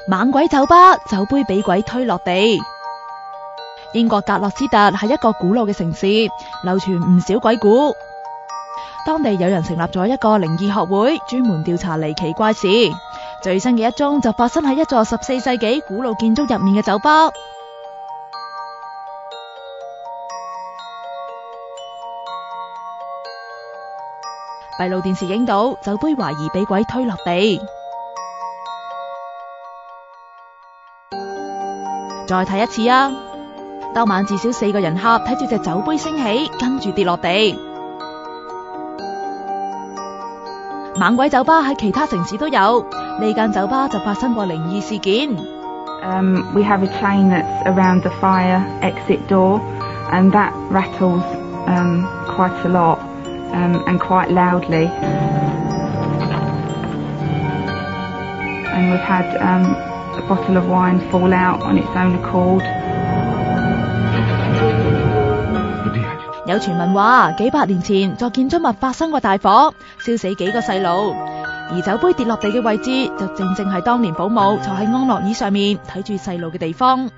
猛鬼酒吧，酒杯俾鬼推落地。英國格洛斯特係一個古老嘅城市，流傳唔少鬼故。當地有人成立咗一個靈異學會，專門調查離奇怪事。最新嘅一宗就發生喺一座14世紀古老建築入面嘅酒吧。閉路電視影到酒杯懷疑俾鬼推落地。再睇一次啊！當晚至少4個人客睇住隻酒杯升起，跟住跌落地。猛鬼酒吧喺其他城市都有，呢間酒吧就發生過靈異事件。We have a chain that's around the fire exit door, and that rattles quite a lot and quite loudly. And we've had a bottle of wine fall out on its own accord. 有傳聞話，幾百年前座建築物發生過大火，燒死幾個細路，而酒杯跌落地嘅位置就正係當年保姆坐喺安樂椅上面睇住細路嘅地方。